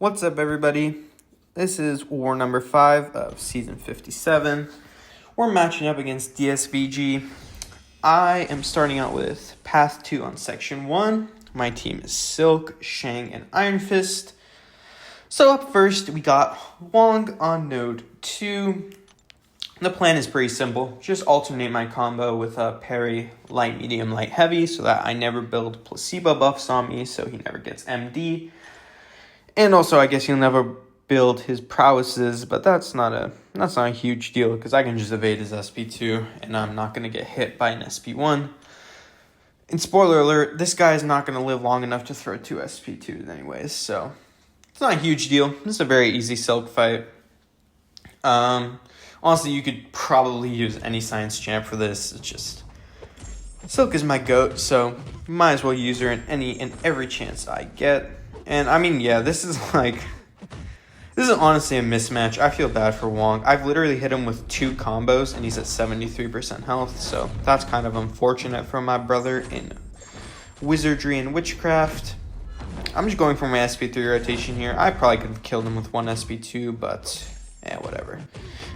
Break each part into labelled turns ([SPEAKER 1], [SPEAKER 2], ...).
[SPEAKER 1] What's up, everybody? This is war number 5 of season 57. We're matching up against DSVG. I am starting out with Path 2 on Section 1. My team is Silk, Shang, and Iron Fist. So up first, we got Wong on Node 2. The plan is pretty simple. Just alternate my combo with a parry light, medium, light, heavy so that I never build placebo buffs on me so he never gets MD. And also, I guess he'll never build his prowesses, but that's not a huge deal because I can just evade his SP2 and I'm not going to get hit by an SP1. And spoiler alert, this guy is not going to live long enough to throw 2 SP2s anyways, so it's not a huge deal. This is a very easy Silk fight. Honestly, you could probably use any science champ for this. It's just Silk is my goat, so might as well use her in any and every chance I get. And I mean, yeah, this is honestly a mismatch. I feel bad for Wong. I've literally hit him with 2 combos and he's at 73% health. So that's kind of unfortunate for my brother in wizardry and witchcraft. I'm just going for my SP3 rotation here. I probably could have killed him with 1 SP2, but whatever.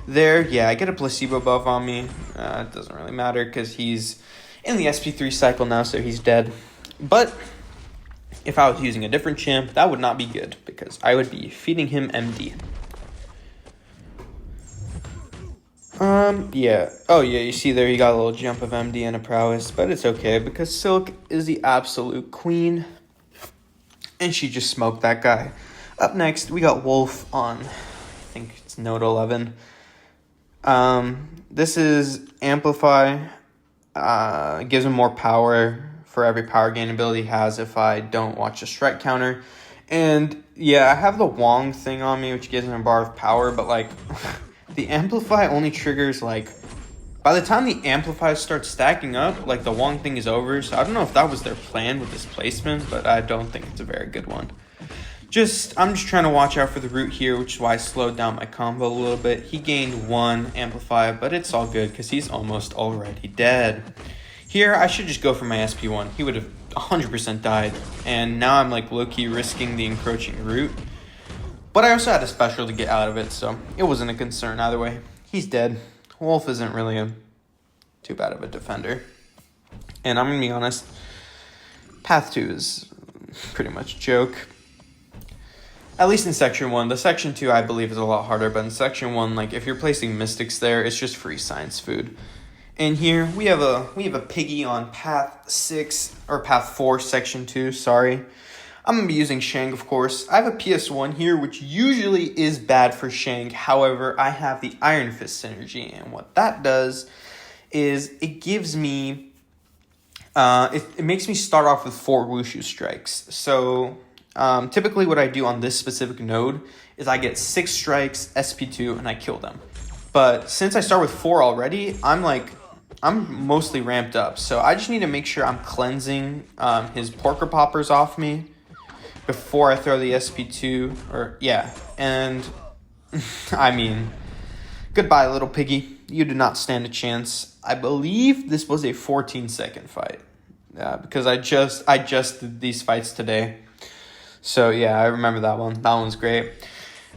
[SPEAKER 1] There, yeah, I get a placebo buff on me. It doesn't really matter because he's in the SP3 cycle now, so he's dead. But if I was using a different champ, that would not be good because I would be feeding him MD. Yeah. Oh, yeah, you see there he got a little jump of MD and a prowess, but it's okay because Silk is the absolute queen, and she just smoked that guy. Up next, we got Wolf on, I think it's Node 11. This is Amplify. Gives him more power for every power gain ability he has if I don't watch the strike counter. And yeah, I have the Wong thing on me, which gives him a bar of power, but like the Amplify only triggers like by the time the Amplify starts stacking up, like the Wong thing is over. So I don't know if that was their plan with this placement, but I don't think it's a very good one. I'm just trying to watch out for the root here, which is why I slowed down my combo a little bit. He gained 1 Amplify, but it's all good because he's almost already dead. Here, I should just go for my SP1. He would have 100% died. And now I'm like low-key risking the encroaching root. But I also had a special to get out of it, so it wasn't a concern either way. He's dead. Wolf isn't really too bad of a defender. And I'm going to be honest, Path 2 is pretty much a joke. At least in Section 1. The Section 2, I believe, is a lot harder. But in Section 1, like if you're placing Mystics there, it's just free science food. And here we have a piggy on Path 6 or Path 4 Section 2, sorry. I'm going to be using Shang, of course. I have a PS1 here, which usually is bad for Shang. However, I have the Iron Fist synergy, and what that does is it gives me it makes me start off with 4 Wushu strikes. So typically what I do on this specific node is I get 6 strikes, SP2, and I kill them. But since I start with 4 already, I'm mostly ramped up, so I just need to make sure I'm cleansing his porker poppers off me before I throw the SP2, and I mean, goodbye, little piggy. You do not stand a chance. I believe this was a 14-second fight, because I just did these fights today, so yeah, I remember that one. That one's great.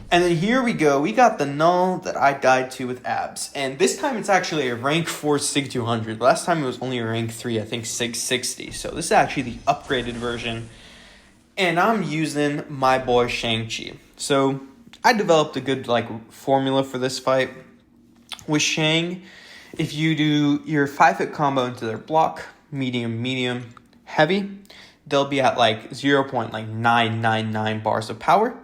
[SPEAKER 1] And then here we go. We got the null that I died to with abs. And this time it's actually a rank 4 Sig 200. Last time it was only a rank 3, I think Sig 60. So this is actually the upgraded version. And I'm using my boy Shang-Chi. So I developed a good formula for this fight. With Shang, if you do your 5-hit combo into their block, medium, heavy, they'll be at 0.999 bars of power.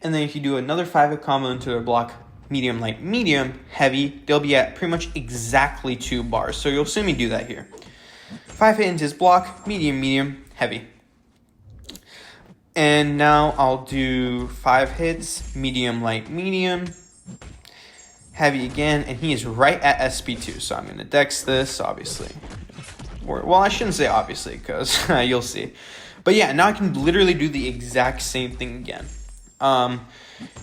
[SPEAKER 1] And then if you do another 5-hit combo into their block, medium, light, medium, heavy, they'll be at pretty much exactly 2 bars. So you'll see me do that here. 5-hit into his block, medium, heavy. And now I'll do 5 hits, medium, light, medium, heavy again. And he is right at SP2. So I'm going to dex this, obviously. Well, I shouldn't say obviously because you'll see. But yeah, now I can literally do the exact same thing again. And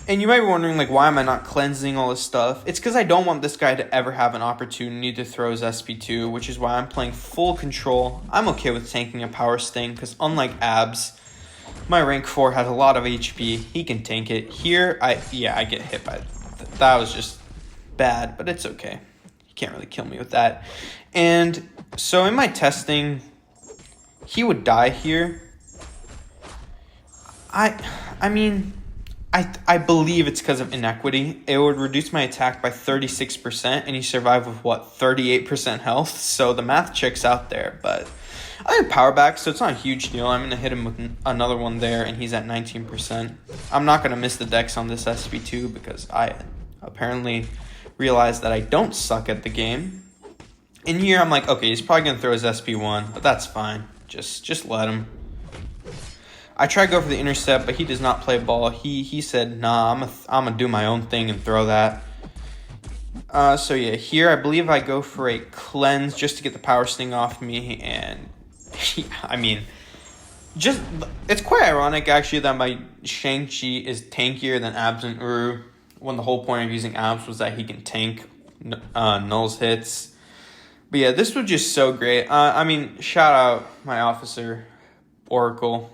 [SPEAKER 1] you might be wondering, why am I not cleansing all this stuff? It's because I don't want this guy to ever have an opportunity to throw his SP2, which is why I'm playing full control. I'm okay with tanking a power sting, because unlike abs, My rank 4 has a lot of HP. He can tank it. Here, I get hit by that was just bad, but it's okay. You can't really kill me with that. And so in my testing, he would die here. I mean, I believe it's because of inequity. It would reduce my attack by 36%, and he survived with, 38% health? So the math checks out there, but I have power back, so it's not a huge deal. I'm going to hit him with another one there, and he's at 19%. I'm not going to miss the dex on this SP2 because I apparently realized that I don't suck at the game. In here, I'm like, okay, he's probably going to throw his SP1, but that's fine. Just let him. I tried to go for the intercept, but he does not play ball. He said, nah, I'm going to do my own thing and throw that. So yeah, here I believe I go for a cleanse just to get the power sting off me, and I mean, it's quite ironic actually that my Shang-Chi is tankier than Abs and Uru, when the whole point of using Abs was that he can tank Null's hits. But yeah, this was just so great. I mean, shout out my officer, Oracle.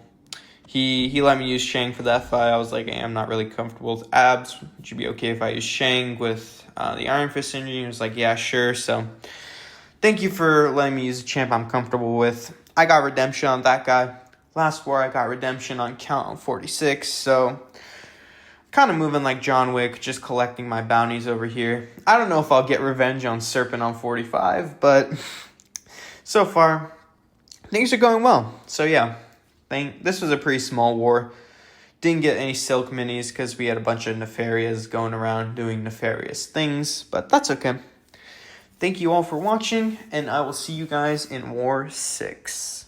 [SPEAKER 1] He let me use Shang for that fight. I was like, hey, I'm not really comfortable with Abs. It should be okay if I use Shang with the Iron Fist synergy. He was like, yeah, sure. So thank you for letting me use a champ I'm comfortable with. I got redemption on that guy. Last war, I got redemption on Count on 46. So kind of moving like John Wick, just collecting my bounties over here. I don't know if I'll get revenge on Serpent on 45, but so far, things are going well. So yeah. This was a pretty small war. Didn't get any silk minis because we had a bunch of nefarious going around doing nefarious things, but that's okay. Thank you all for watching, and I will see you guys in War 6.